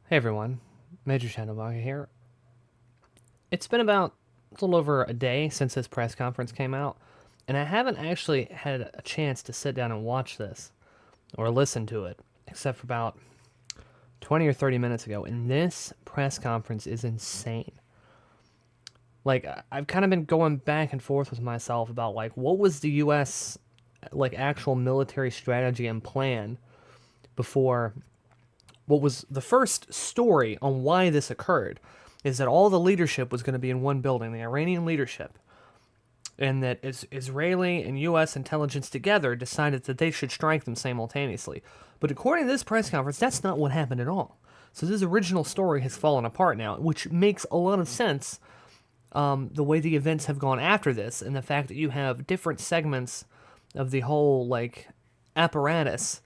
Hey everyone, Major Shadowbaka here. It's been about a little over a day since this press conference came out, and I haven't actually had a chance to sit down and watch this or listen to it, except for about 20 or 30 minutes ago, and this press conference is insane. Like, I've kind of been going back and forth with myself about, like, what was the U.S., like, actual military strategy and plan before what was the first story on why this occurred is that all the leadership was going to be in one building, the Iranian leadership, and that Israeli and U.S. intelligence together decided that they should strike them simultaneously. But according to this press conference, that's not what happened at all. So this original story has fallen apart now, which makes a lot of sense. The way the events have gone after this, and the fact that you have different segments of the whole apparatus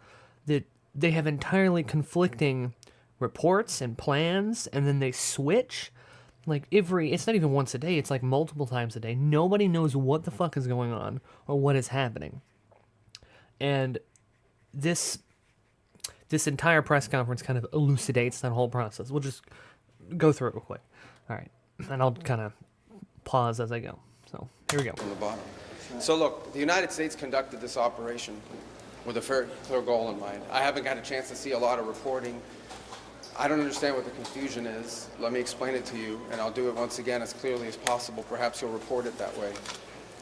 that they have entirely conflicting reports and plans, and then they switch. Like it's not even once a day, it's like multiple times a day. Nobody knows what the fuck is going on or what is happening. And this entire press conference kind of elucidates that whole process. We'll just go through it real quick. All right. And I'll kind of pause as I go. So, here we go. From the bottom. So look, the United States conducted this operation with a very clear goal in mind. I haven't got a chance to see a lot of reporting. I don't understand what the confusion is. Let me explain it to you, and I'll do it once again as clearly as possible. Perhaps you'll report it that way.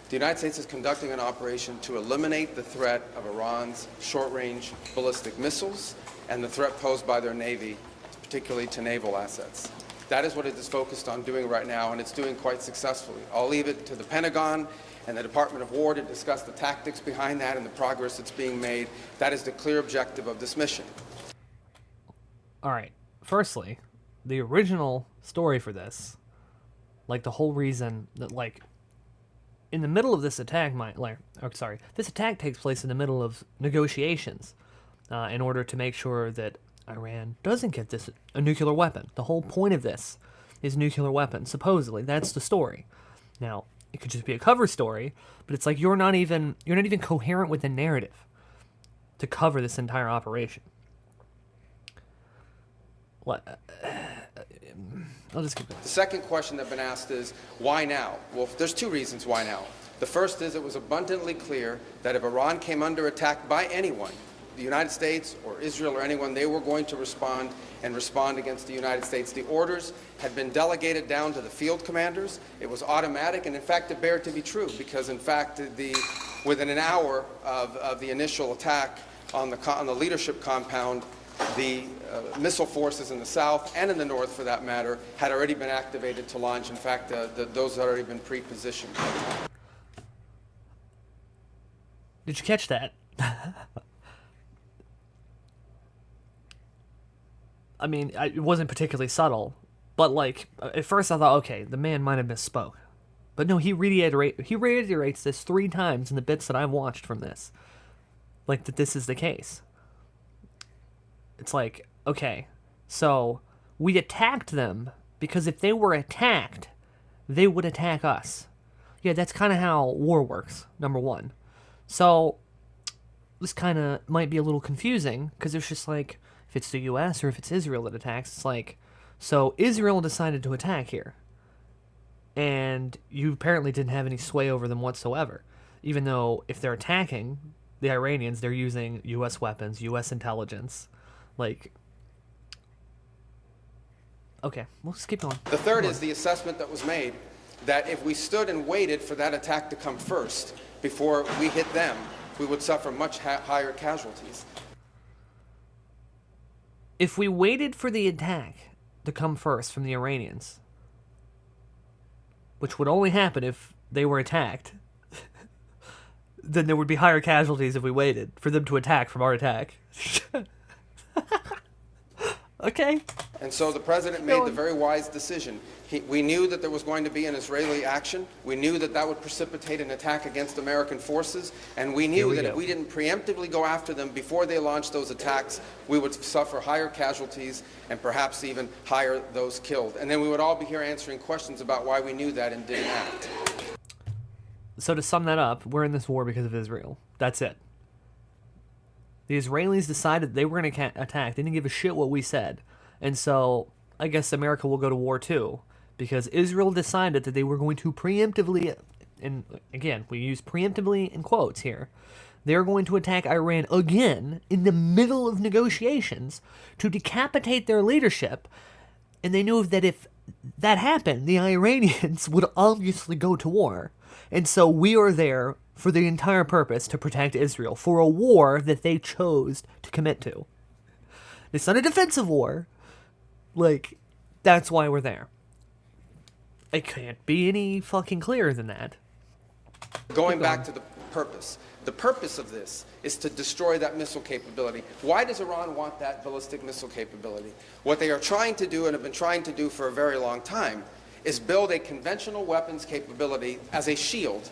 The United States is conducting an operation to eliminate the threat of Iran's short-range ballistic missiles and the threat posed by their Navy, particularly to naval assets. That is what it is focused on doing right now, and it's doing quite successfully. I'll leave it to the Pentagon and the Department of War to discuss the tactics behind that and the progress that's being made. That is the clear objective of this mission. All right. Firstly, the original story for this, like the whole reason that in the middle of this attack, this attack takes place in the middle of negotiations in order to make sure that Iran doesn't get a nuclear weapon. The whole point of this is nuclear weapons. Supposedly, that's the story. Now, it could just be a cover story, but it's like you're not even coherent with the narrative to cover this entire operation. I'll just keep going. The second question that's been asked is, why now? Well, there's two reasons why now. The first is it was abundantly clear that if Iran came under attack by anyone, the United States or Israel or anyone, they were going to respond against the United States. The orders had been delegated down to the field commanders. It was automatic, and in fact, it bared to be true, because in fact, within an hour of the initial attack on the leadership compound, the missile forces in the south and in the north, for that matter, had already been activated to launch. In fact, those had already been pre-positioned. Did you catch that? I mean, it wasn't particularly subtle, but at first I thought, okay, the man might have misspoke. But no, he reiterates this 3 times in the bits that I've watched from this. That this is the case. It's like, okay, so we attacked them because if they were attacked, they would attack us. Yeah, that's kind of how war works, number one. So this kind of might be a little confusing because it's just if it's the U.S. or if it's Israel that attacks, it's so Israel decided to attack here. And you apparently didn't have any sway over them whatsoever. Even though if they're attacking the Iranians, they're using U.S. weapons, U.S. intelligence. Okay, we'll just keep going. The third is the assessment that was made that if we stood and waited for that attack to come first before we hit them, we would suffer much higher casualties. If we waited for the attack to come first from the Iranians, which would only happen if they were attacked, then there would be higher casualties if we waited for them to attack from our attack. Okay. And so the president made the very wise decision. We knew that there was going to be an Israeli action. We knew that that would precipitate an attack against American forces. And we knew that if we didn't preemptively go after them before they launched those attacks, we would suffer higher casualties and perhaps even higher those killed. And then we would all be here answering questions about why we knew that and didn't act. So to sum that up, we're in this war because of Israel. That's it. The Israelis decided they were going to attack. They didn't give a shit what we said. And so I guess America will go to war too, because Israel decided that they were going to preemptively, and again, we use preemptively in quotes here, they're going to attack Iran again in the middle of negotiations to decapitate their leadership. And they knew that if that happened, the Iranians would obviously go to war. And so we are there for the entire purpose to protect Israel for a war that they chose to commit to. It's not a defensive war. Like, that's why we're there. It can't be any fucking clearer than that. Going back to the purpose of this is to destroy that missile capability. Why does Iran want that ballistic missile capability? What they are trying to do, and have been trying to do for a very long time, is build a conventional weapons capability as a shield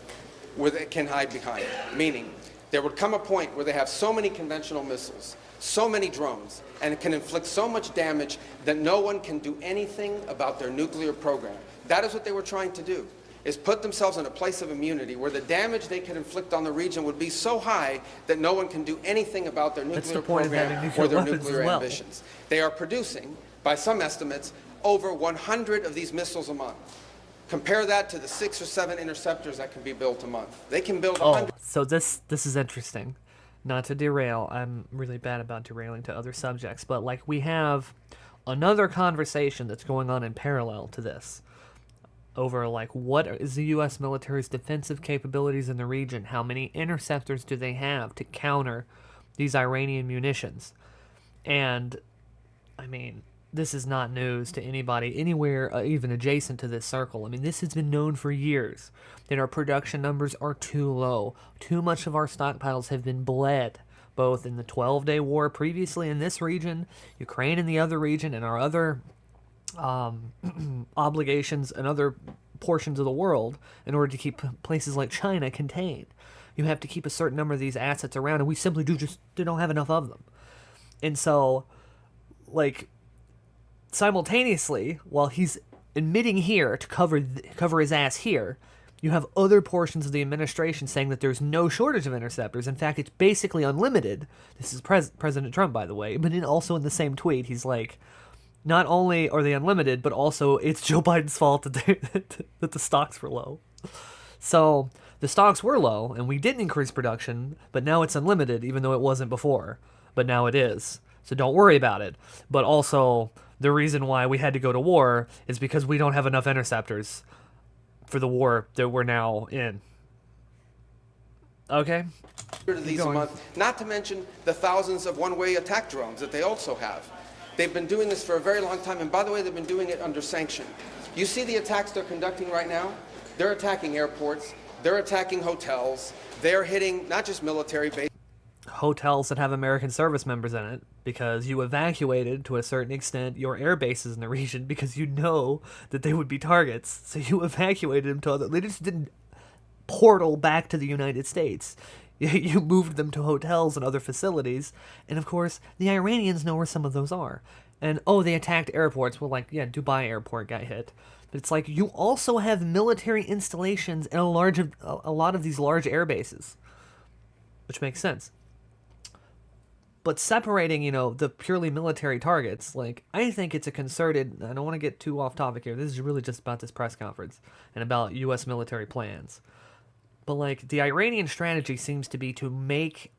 where they can hide behind. Meaning, there would come a point where they have so many conventional missiles, so many drones, and it can inflict so much damage that no one can do anything about their nuclear program. That is what they were trying to do, is put themselves in a place of immunity where the damage they could inflict on the region would be so high that no one can do anything about their nuclear program or their nuclear ambitions. They are producing, by some estimates, over 100 of these missiles a month. Compare that to the 6 or 7 interceptors that can be built a month. They can build 100. So this is interesting. Not to derail, I'm really bad about derailing to other subjects, but like we have another conversation that's going on in parallel to this over like what is the U.S. military's defensive capabilities in the region? How many interceptors do they have to counter these Iranian munitions? And I mean, this is not news to anybody anywhere even adjacent to this circle. I mean, this has been known for years that our production numbers are too low. Too much of our stockpiles have been bled, both in the 12-day war previously in this region, Ukraine in the other region, and our other obligations and other portions of the world in order to keep places like China contained. You have to keep a certain number of these assets around, and we simply don't have enough of them. And so, like, simultaneously, while he's admitting here to cover his ass here, you have other portions of the administration saying that there's no shortage of interceptors. In fact, it's basically unlimited. This is President Trump, by the way, but also in the same tweet, he's like, not only are they unlimited, but also it's Joe Biden's fault that the stocks were low. So the stocks were low, and we didn't increase production, but now it's unlimited, even though it wasn't before. But now it is. So don't worry about it. But also, the reason why we had to go to war is because we don't have enough interceptors for the war that we're now in. Okay? These a month, not to mention the thousands of one-way attack drones that they also have. They've been doing this for a very long time, and by the way, they've been doing it under sanction. You see the attacks they're conducting right now? They're attacking airports, they're attacking hotels, they're hitting not just military bases. Hotels that have American service members in it, because you evacuated, to a certain extent, your air bases in the region because you know that they would be targets. So you evacuated them to other... They just didn't portal back to the United States. You moved them to hotels and other facilities, and of course, the Iranians know where some of those are. And, oh, they attacked airports. Well, like, yeah, Dubai airport got hit. But it's like, you also have military installations in a lot of these large air bases, which makes sense. But separating, the purely military targets, like, I think it's a concerted... I don't want to get too off topic here. This is really just about this press conference and about U.S. military plans. But, like, the Iranian strategy seems to be to make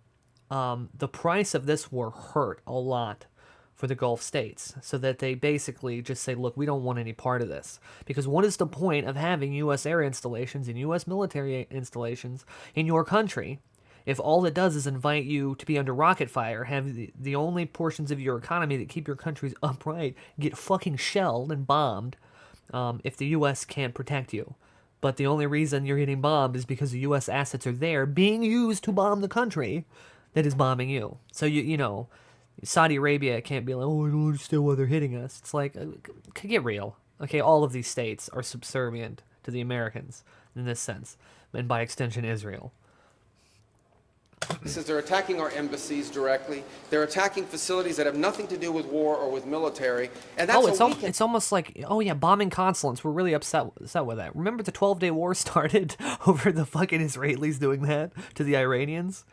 the price of this war hurt a lot for the Gulf states, so that they basically just say, look, we don't want any part of this. Because what is the point of having U.S. air installations and U.S. military installations in your country if all it does is invite you to be under rocket fire, have the only portions of your economy that keep your countries upright get fucking shelled and bombed if the U.S. can't protect you? But the only reason you're getting bombed is because the U.S. assets are there being used to bomb the country that is bombing you. So, Saudi Arabia can't be like, oh, I don't understand why they're hitting us. It's like, get real. Okay, all of these states are subservient to the Americans in this sense, and by extension, Israel. They're attacking our embassies directly. They're attacking facilities that have nothing to do with war or with military. And that's it's almost like, oh yeah, bombing consulates. We're really upset with that. Remember the 12-day war started over the fucking Israelis doing that to the Iranians?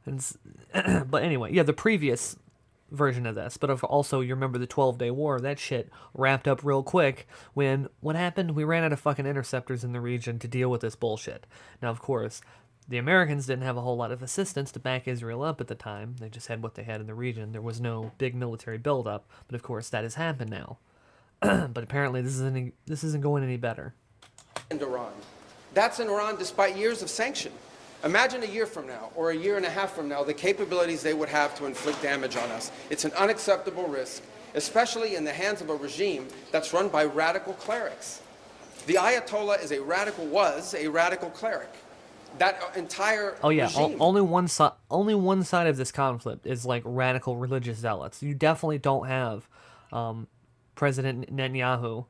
But anyway, yeah, the previous version of this, but also you remember the 12-day war. That shit wrapped up real quick when what happened? We ran out of fucking interceptors in the region to deal with this bullshit. Now, of course, the Americans didn't have a whole lot of assistance to back Israel up at the time. They just had what they had in the region. There was no big military buildup, but of course that has happened now. But apparently this isn't going any better. And Iran. That's in Iran despite years of sanction. Imagine a year from now, or a year and a half from now, the capabilities they would have to inflict damage on us. It's an unacceptable risk, especially in the hands of a regime that's run by radical clerics. The Ayatollah was a radical cleric. That entire regime. Only one side of this conflict is like radical religious zealots. You definitely don't have President Netanyahu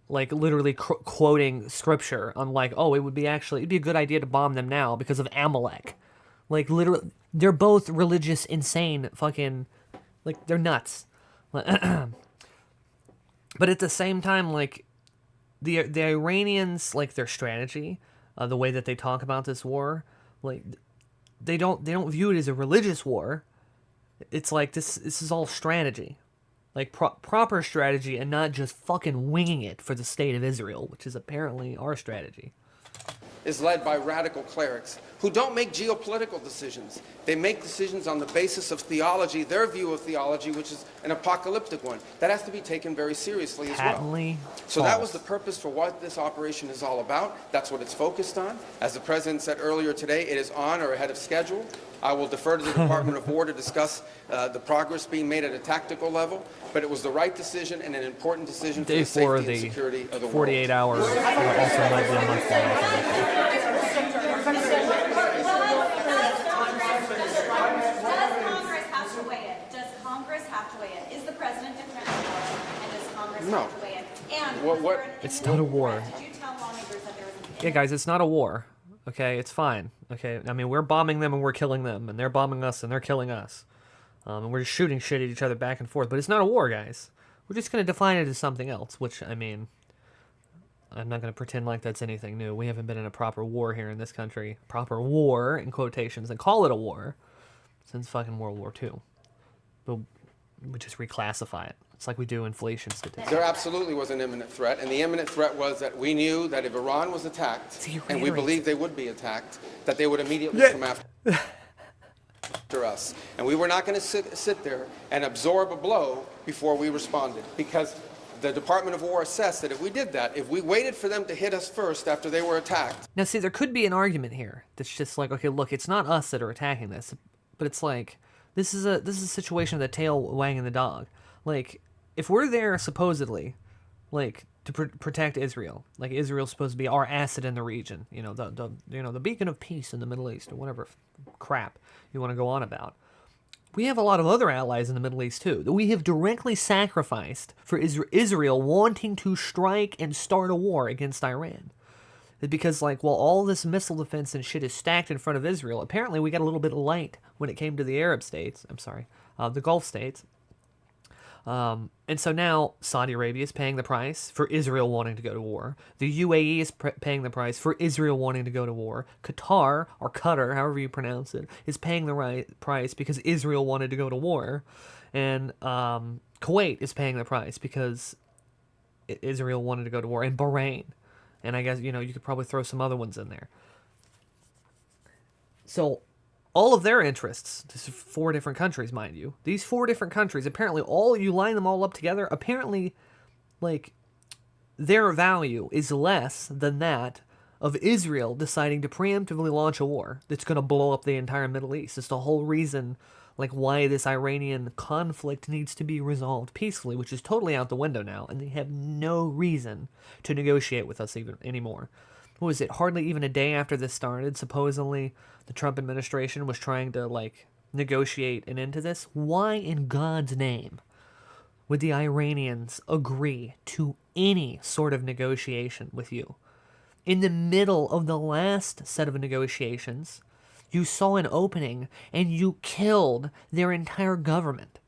like literally quoting scripture on like, oh, it'd be a good idea to bomb them now because of Amalek. Like literally, they're both religious, insane, fucking, like they're nuts. But at the same time, like the Iranians, like their strategy, the way that they talk about this war, like they don't view it as a religious war. It's like this is all strategy. Like proper strategy and not just fucking winging it for the state of Israel, which is apparently our strategy. Is led by radical clerics who don't make geopolitical decisions. They make decisions on the basis of theology, their view of theology, which is an apocalyptic one. That has to be taken very seriously as well. Patently So false. that was the purpose for what this operation is all about. That's what it's focused on. As the President said earlier today, it is on or ahead of schedule. I will defer to the Department of War to discuss the progress being made at a tactical level, but it was the right decision and an important decision for Day the 4 of safety the and security of the 48 world. hours also might be a month long. Does Congress have to weigh in? Is the president different? And does Congress No. have to weigh in? And What- was what- there an It's imminent not a war. threat? Did you tell lawmakers that there was an Yeah, guys, it's not a war. Okay, it's fine. Okay, I mean, we're bombing them and we're killing them, and they're bombing us and they're killing us. And we're just shooting shit at each other back and forth. But it's not a war, guys. We're just going to define it as something else, which, I mean, I'm not going to pretend like that's anything new. We haven't been in a proper war here in this country. Proper war, in quotations, and call it a war, since fucking World War II. But we just reclassify it. It's like we do inflation statistics. There absolutely was an imminent threat, and the imminent threat was that we knew that if Iran was attacked, See, and we reiterates believed they would be attacked, that they would immediately come after us. And we were not going to sit there and absorb a blow before we responded, because the Department of War assessed that if we did that, if we waited for them to hit us first after they were attacked. Now, see, there could be an argument here that's just like, okay, look, it's not us that are attacking this, but it's like this is a situation of the tail wagging the dog. Like, if we're there supposedly, like to protect Israel, like Israel's supposed to be our asset in the region, you know, the beacon of peace in the Middle East or whatever crap you want to go on about. We have a lot of other allies in the Middle East too that we have directly sacrificed for Israel wanting to strike and start a war against Iran. Because, like, while all this missile defense and shit is stacked in front of Israel, apparently we got a little bit light when it came to the Arab states. The Gulf states. And so now Saudi Arabia is paying the price for Israel wanting to go to war. The UAE is paying the price for Israel wanting to go to war. Qatar, or Qatar, however you pronounce it, is paying the price because Israel wanted to go to war. And Kuwait is paying the price because Israel wanted to go to war. And Bahrain. And I guess, you could probably throw some other ones in there. So all of their interests, this is 4 different countries, mind you. These 4 different countries, apparently, you line them all up together, apparently, like, their value is less than that of Israel deciding to preemptively launch a war that's going to blow up the entire Middle East. It's the whole reason, like, why this Iranian conflict needs to be resolved peacefully, which is totally out the window now, and they have no reason to negotiate with us even anymore. What was it, hardly even a day after this started, supposedly the Trump administration was trying to, like, negotiate an end to this? Why in God's name would the Iranians agree to any sort of negotiation with you? In the middle of the last set of negotiations, you saw an opening and you killed their entire government.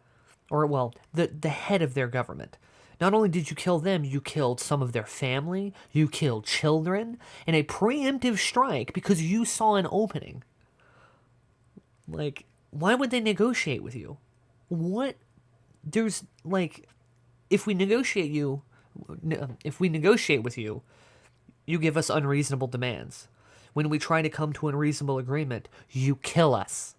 Or, well, the head of their government. Not only did you kill them, you killed some of their family, you killed children, in a preemptive strike because you saw an opening. Like, why would they negotiate with you? what? There's like, if we negotiate with you, you give us unreasonable demands. When we try to come to an unreasonable agreement, you kill us.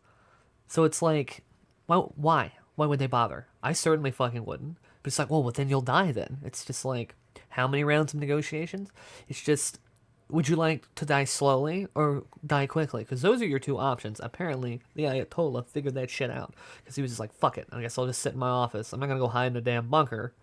So it's like, well, why? Why would they bother? I certainly fucking wouldn't. But it's like, well, then you'll die then. It's just like, how many rounds of negotiations? It's just, would you like to die slowly or die quickly? Because those are your two options. Apparently, the Ayatollah figured that shit out. Because he was just like, fuck it. I guess I'll just sit in my office. I'm not going to go hide in a damn bunker.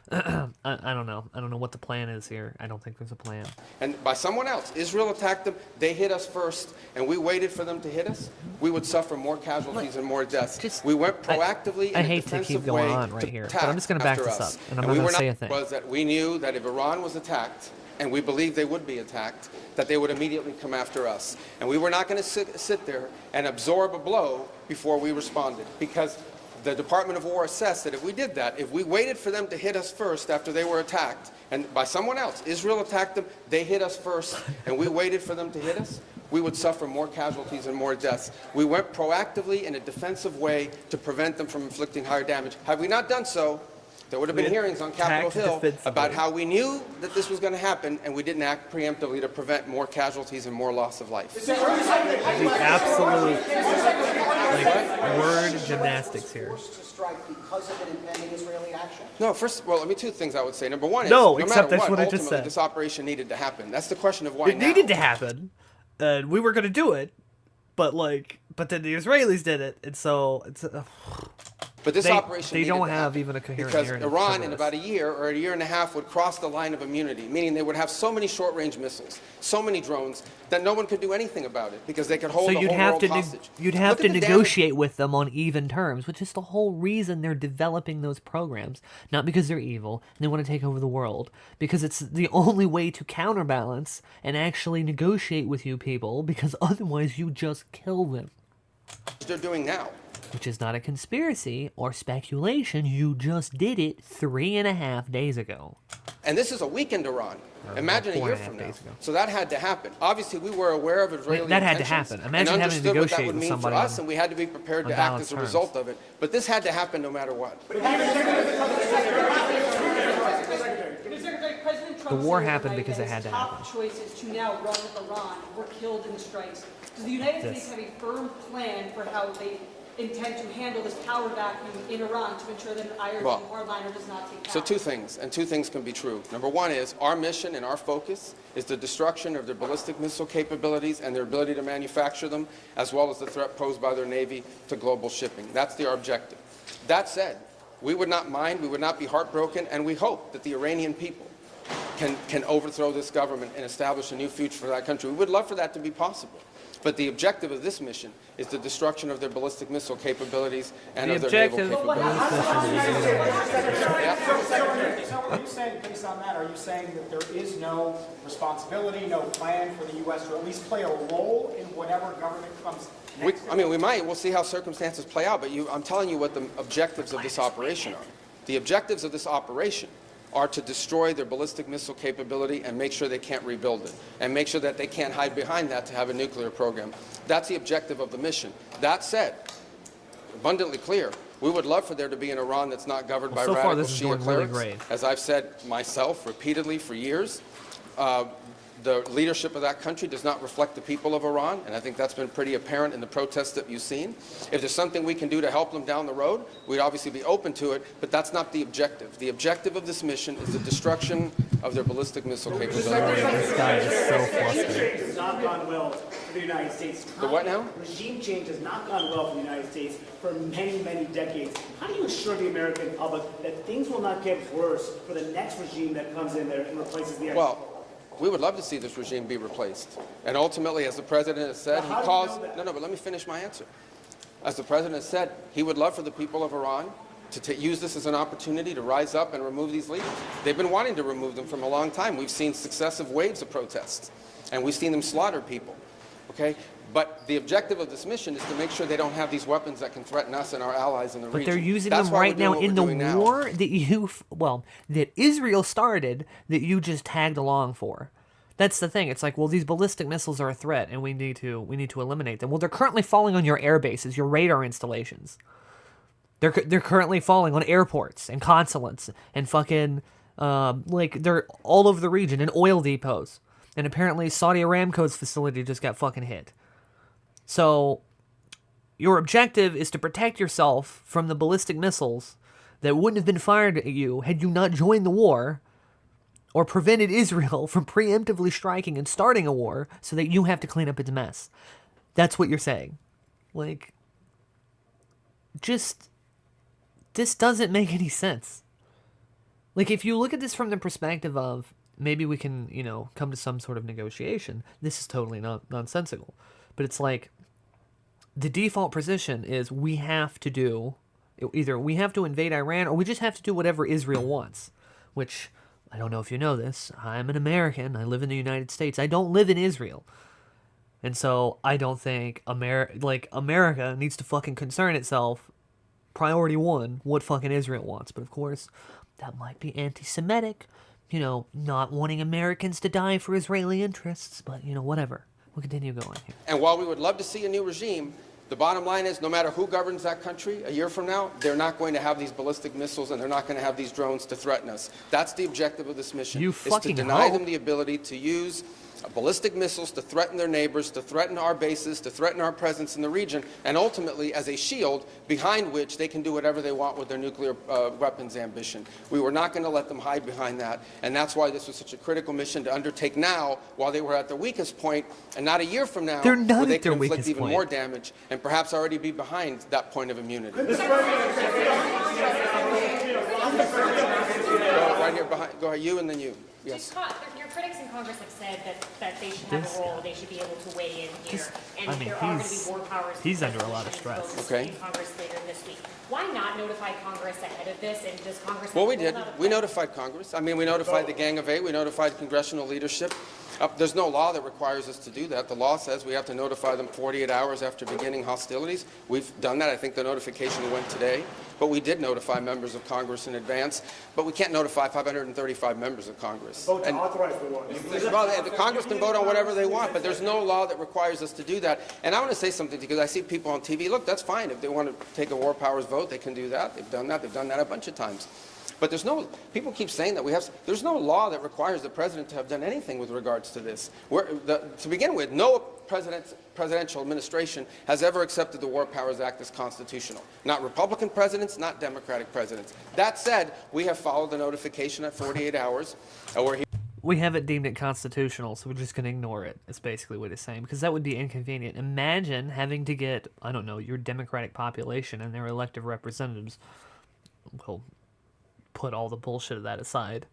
I don't know. I don't know what the plan is here. I don't think there's a plan. And by someone else. Israel attacked them. They hit us first, and we waited for them to hit us. We would suffer more casualties and more deaths. We went proactively in a hate to keep defensive going way on right to here, attack but I'm just going to back after this us. up, and I'm not going to say a thing. Was that we knew that if Iran was attacked, and we believed they would be attacked, that they would immediately come after us. And we were not going to sit there and absorb a blow before we responded, because the Department of War assessed that if we did that, if we waited for them to hit us first after they were attacked, and by someone else, Israel attacked them, they hit us first, and we waited for them to hit us, we would suffer more casualties and more deaths. We went proactively in a defensive way to prevent them from inflicting higher damage. Had we not done so, there would have been hearings on Capitol Hill about how we knew that this was going to happen, and we didn't act preemptively to prevent more casualties and more loss of life. The absolute word gymnastics here. To strike because of an impending Israeli action? No, let me two things I would say. Number one is, No, no except matter that's what I just ultimately said. this operation needed to happen. That's the question of why It now. needed to happen, and we were going to do it, but then the Israelis did it, and so it's. But this operation they needed don't to have happen even a coherent because narrative Iran for in this. about a year or a year and a half would cross the line of immunity, meaning they would have so many short-range missiles, so many drones that no one could do anything about it because they could hold So the you'd whole have world to hostage. you'd have Look to at the negotiate with them on even terms, which is the whole reason they're developing those programs. Not because they're evil and they want to take over the world, because it's the only way to counterbalance and actually negotiate with you people, because otherwise you just kill them. They're doing now. Which is not a conspiracy or speculation. You just did it 3.5 days ago. And this is a week in Iran. Imagine a year 4.5 from now. days ago. So that had to happen. Obviously, we were aware of Israeli that had to intentions happen. Imagine and having to understood what that negotiate would with mean for somebody us, on- and we had to be prepared on to act balanced as a terms. result of it. But this had to happen no matter what. President Trump The war said happened overnight because that it had his to top happen. choices to now run with Iran were killed in the strikes. Does the United States have a firm plan for how they intend to handle this power vacuum in Iran to ensure that an Iranian hardliner does not take power? So two things, and two things can be true. Number one is our mission and our focus is the destruction of their ballistic missile capabilities and their ability to manufacture them, as well as the threat posed by their Navy to global shipping. That's our objective. That said, we would not mind, we would not be heartbroken, and we hope that the Iranian people can overthrow this government and establish a new future for that country. We would love for that to be possible. But the objective of this mission is the destruction of their ballistic missile capabilities and of their naval capabilities. So are you saying, based on that, are you saying that there is no responsibility, no plan for the U.S. to at least play a role in whatever government comes next? We might. We'll see how circumstances play out. But I'm telling you what the objectives of this operation are. The objectives of this operation are to destroy their ballistic missile capability and make sure they can't rebuild it, and make sure that they can't hide behind that to have a nuclear program. That's the objective of the mission. That said, abundantly clear, we would love for there to be an Iran that's not governed by so far radical this is Shia going really clerics. great. As I've said myself repeatedly for years, the leadership of that country does not reflect the people of Iran, and I think that's been pretty apparent in the protests that you've seen. If there's something we can do to help them down the road, we'd obviously be open to it, but that's not the objective. The objective of this mission is the destruction of their ballistic missile capability. This guy is so flustered. Regime change has not gone well for the United States. The what now? Regime change has not gone well for the United States for many, many decades. How do you assure the American public that things will not get worse for the next regime that comes in there and replaces the Well, we would love to see this regime be replaced. And ultimately, as the president has said, he how do you calls... know that? No, but let me finish my answer. As the president has said, he would love for the people of Iran to use this as an opportunity to rise up and remove these leaders. They've been wanting to remove them from a long time. We've seen successive waves of protests, and we've seen them slaughter people. Okay? But the objective of this mission is to make sure they don't have these weapons that can threaten us and our allies in the But region. they're using That's them why we're right now doing in what the we're doing now. war that Israel started, that you just tagged along for. That's the thing. It's like, well, these ballistic missiles are a threat, and we need to eliminate them. Well, they're currently falling on your air bases, your radar installations. They're currently falling on airports and consulates and fucking like they're all over the region and oil depots. And apparently Saudi Aramco's facility just got fucking hit. So your objective is to protect yourself from the ballistic missiles that wouldn't have been fired at you had you not joined the war or prevented Israel from preemptively striking and starting a war so that you have to clean up its mess. That's what you're saying. Like, just, this doesn't make any sense. Like, if you look at this from the perspective of maybe we can, come to some sort of negotiation, this is totally nonsensical. But it's like, the default position is we have to do, either we have to invade Iran or we just have to do whatever Israel wants. Which, I don't know if you know this, I'm an American, I live in the United States, I don't live in Israel. And so I don't think America needs to fucking concern itself, priority one, what fucking Israel wants. But of course, that might be anti-Semitic, not wanting Americans to die for Israeli interests, but, whatever. We'll continue going here. And while we would love to see a new regime, the bottom line is no matter who governs that country a year from now, they're not going to have these ballistic missiles and they're not going to have these drones to threaten us. That's the objective of this mission, is to deny them the ability to use ballistic missiles to threaten their neighbors, to threaten our bases, to threaten our presence in the region, and ultimately as a shield behind which they can do whatever they want with their nuclear weapons ambition. We were not going to let them hide behind that, and that's why this was such a critical mission to undertake now while they were at their weakest point, and not a year from now where they can inflict even more damage and perhaps already be behind that point of immunity. Go right here behind. Go ahead, you and then you. Yes. Your critics in Congress have said that they should have a role, they should be able to weigh in here, and there are going to be more powers. He's under a lot of stress. In Congress later this week. Why not notify Congress ahead of this, and does Congress? Well, we did. We notified Congress. I mean, we notified the Gang of Eight. We notified congressional leadership. There's no law that requires us to do that. The law says we have to notify them 48 hours after beginning hostilities. We've done that. I think the notification went today. But we did notify members of Congress in advance. But we can't notify 535 members of Congress. Vote to authorize the war. Well, the Congress can vote on whatever they want, but there's no law that requires us to do that. And I want to say something because I see people on TV. Look, that's fine. If they want to take a war powers vote, they can do that. They've done that. They've done that a bunch of times. But people keep saying that there's no law that requires the president to have done anything with regards to this. To begin with, no presidential administration has ever accepted the War Powers Act as constitutional. Not Republican presidents, not Democratic presidents. That said, we have followed the notification at 48 hours. We haven't deemed it constitutional, so we're just going to ignore it. That's basically what it's saying, because that would be inconvenient. Imagine having to get, I don't know, your Democratic population and their elected representatives, well, put all the bullshit of that aside.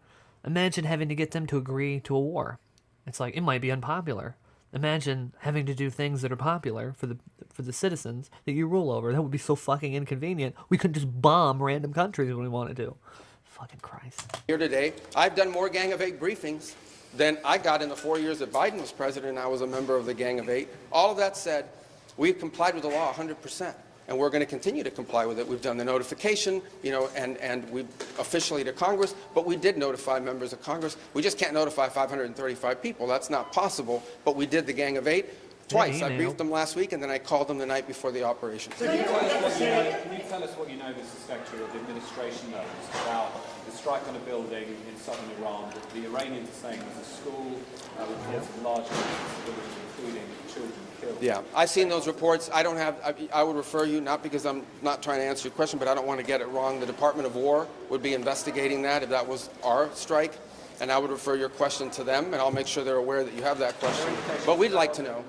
Imagine having to get them to agree to a war. It's like, it might be unpopular. Imagine having to do things that are popular for the citizens that you rule over. That would be so fucking inconvenient. We couldn't just bomb random countries when we wanted to. Fucking Christ. Here today, I've done more Gang of Eight briefings than I got in the 4 years that Biden was president and I was a member of the Gang of Eight. All of that said, we've complied with the law 100%. And we're going to continue to comply with it. We've done the notification, and we officially to Congress, but we did notify members of Congress. We just can't notify 535 people. That's not possible, but we did the Gang of Eight twice. I briefed them last week, and then I called them the night before the operation. Can you tell us what you know, Mr. Secretary, of the administration knows about the strike on a building in southern Iran that the Iranians are saying was a school with large civilians, including children killed? Yeah, I've seen those reports. I would refer you, not because I'm not trying to answer your question, but I don't want to get it wrong. The Department of War would be investigating that if that was our strike, and I would refer your question to them, and I'll make sure they're aware that you have that question. But we'd like to know.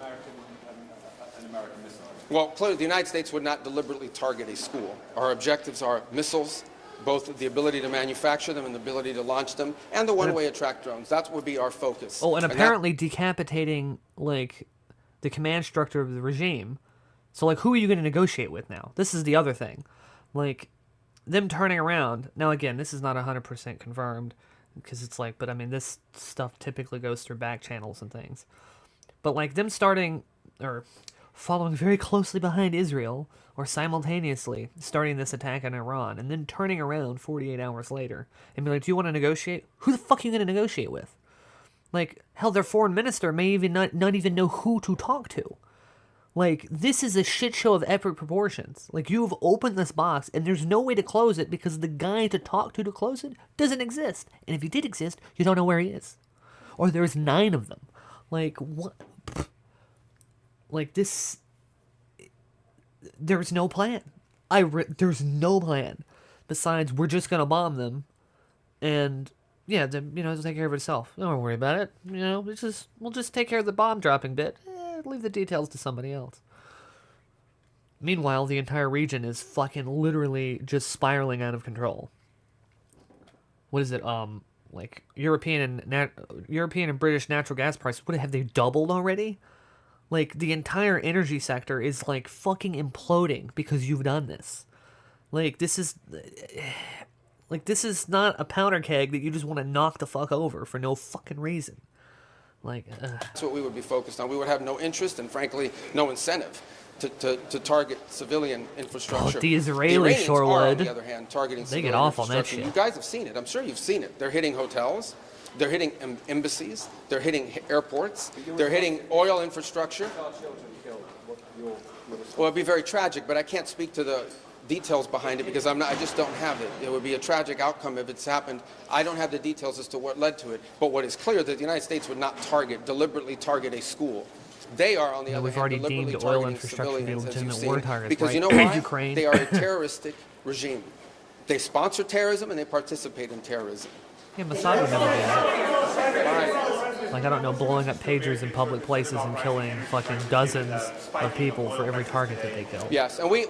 American missile. Well, clearly, the United States would not deliberately target a school. Our objectives are missiles, both the ability to manufacture them and the ability to launch them, and the one-way attract drones. That would be our focus. Oh, and apparently decapitating, the command structure of the regime. So, who are you going to negotiate with now? This is the other thing. Them turning around. Now, again, this is not 100% confirmed, because it's but I mean, this stuff typically goes through back channels and things. But, them starting, or following very closely behind Israel, or simultaneously starting this attack on Iran, and then turning around 48 hours later and be like, do you want to negotiate? Who the fuck are you going to negotiate with? Hell, their foreign minister may even not even know who to talk to. Like, this is a shit show of epic proportions. Like, you've opened this box, and there's no way to close it because the guy to talk to close it doesn't exist. And if he did exist, you don't know where he is. Or there's 9 of them. Like, what? Like, this... There's no plan. There's no plan. Besides, we're just gonna bomb them. And, yeah, then, it'll take care of itself. Don't worry about it. We'll just take care of the bomb dropping bit. Leave the details to somebody else. Meanwhile, the entire region is fucking literally just spiraling out of control. What is it? Like European and British natural gas prices. What have they doubled already? Like, the entire energy sector is like fucking imploding because you've done this. Like, this is not a powder keg that you just want to knock the fuck over for no fucking reason. Like, That's what we would be focused on. We would have no interest and, frankly, no incentive to target civilian infrastructure. Oh, the Israelis Iranians sure are, would. on the other hand, targeting They civilian get off on that infrastructure. shit. You guys have seen it. I'm sure you've seen it. They're hitting hotels. They're hitting embassies. They're hitting airports. They're hitting oil infrastructure. Well, it'd be very tragic, but I can't speak to the details behind it because I just don't have it. It would be a tragic outcome if it's happened. I don't have the details as to what led to it. But what is clear that the United States would not deliberately target a school. They are, on the other we've hand, already deliberately deemed oil targeting infrastructure to be civilians, as you've legitimate war seen. targets, Because right? you know why? Ukraine. They are a terroristic regime. They sponsor terrorism and they participate in terrorism. Yeah, Mossad would never do that. Like, I don't know, blowing up pagers in public places and killing fucking dozens of people for every target that they kill. Yes, and we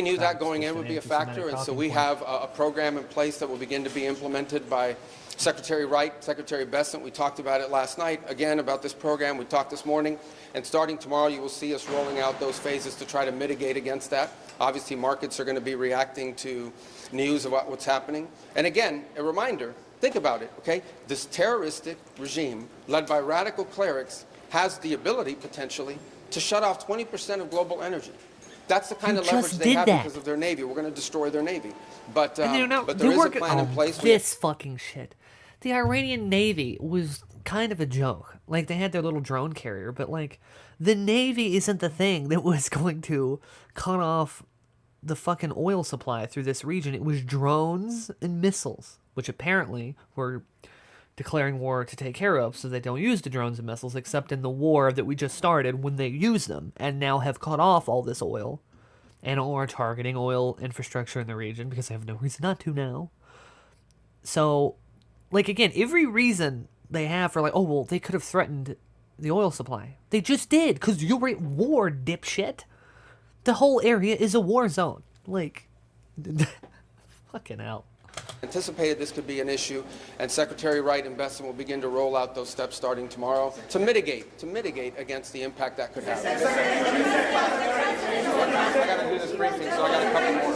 knew that going in just would an be a factor, and so anti-Semitic we talking have a program in place that will begin to be implemented by Secretary Wright, Secretary Bessent. We talked about it last night, again, about this program. We talked this morning, and starting tomorrow, you will see us rolling out those phases to try to mitigate against that. Obviously, markets are going to be reacting to news about what's happening. And again, a reminder, think about it, okay? This terroristic regime, led by radical clerics, has the ability, potentially, to shut off 20% of global energy. That's the kind You of leverage just they did have that. because of their Navy. We're going to destroy their Navy. But And there is a working plan in on place. this fucking shit. The Iranian Navy was kind of a joke. Like, they had their little drone carrier, but, like, the Navy isn't the thing that was going to cut off the fucking oil supply through this region. It was drones and missiles, which apparently were declaring war to take care of, so they don't use the drones and missiles except in the war that we just started when they use them and now have cut off all this oil and are targeting oil infrastructure in the region because they have no reason not to now. So, like, again, every reason they have for, like, oh, well, they could have threatened the oil supply. They just did, because you're at war, dipshit. The whole area is a war zone. Like, fucking hell. Anticipated this could be an issue, and Secretary Wright and Bessent will begin to roll out those steps starting tomorrow to mitigate against the impact that could have. I got to do this briefing, so I got a couple more.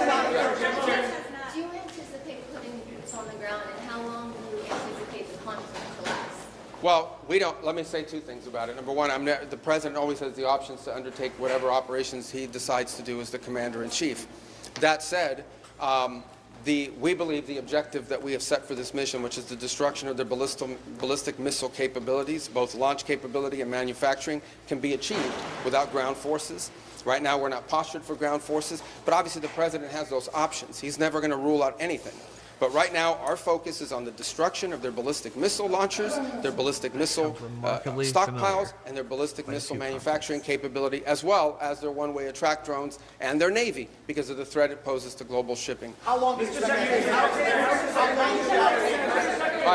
Yeah. Do you anticipate putting boots on the ground, and how long do you anticipate the conflict to last? Well, we don't. Let me say two things about it. Number one, the president always has the options to undertake whatever operations he decides to do as the commander-in-chief. That said, we believe the objective that we have set for this mission, which is the destruction of their ballistic missile capabilities, both launch capability and manufacturing, can be achieved without ground forces. Right now, we're not postured for ground forces, but obviously the president has those options. He's never going to rule out anything. But right now, our focus is on the destruction of their ballistic missile launchers, their ballistic missile stockpiles, and their ballistic missile manufacturing capability, as well as their one-way attract drones and their Navy, because of the threat it poses to global shipping. How long is it? All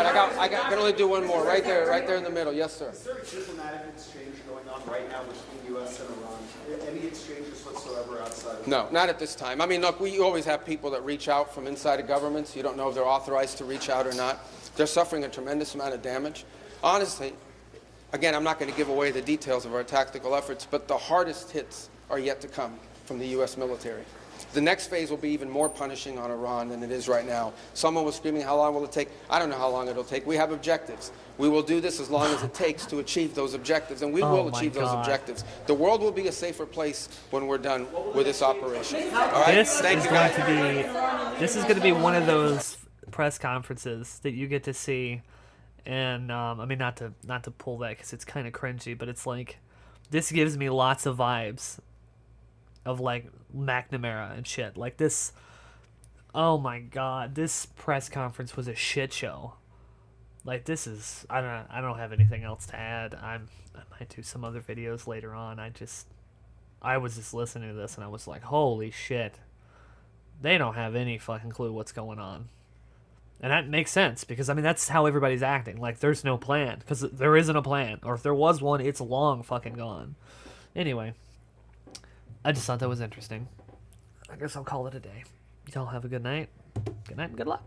right, I can only do one more, right there in the middle. Yes, sir. Is there a diplomatic exchange going on right now between the U.S. and Iran? Any exchanges whatsoever outside of No, not at this time. I mean, look, we always have people that reach out from inside of governments. You don't know if they're authorized to reach out or not. They're suffering a tremendous amount of damage. Honestly, again, I'm not going to give away the details of our tactical efforts, but the hardest hits are yet to come from the U.S. military. The next phase will be even more punishing on Iran than it is right now. Someone was screaming, how long will it take? I don't know how long it'll take. We have objectives. We will do this as long as it takes to achieve those objectives, and we will achieve those objectives. The world will be a safer place when we're done with this operation. All right? This Thank is you, going guys. to be this is going to be one of those press conferences that you get to see, and I mean, not to pull that because it's kind of cringy, but it's like this gives me lots of vibes of like McNamara and shit. Like this. Oh my god, this press conference was a shit show. Like this is, I don't have anything else to add. I might do some other videos later on. I was just listening to this and I was like, holy shit. They don't have any fucking clue what's going on. And that makes sense because I mean that's how everybody's acting. Like there's no plan because there isn't a plan, or if there was one, it's long fucking gone. Anyway, I just thought that was interesting. I guess I'll call it a day. Y'all have a good night. Good night and good luck.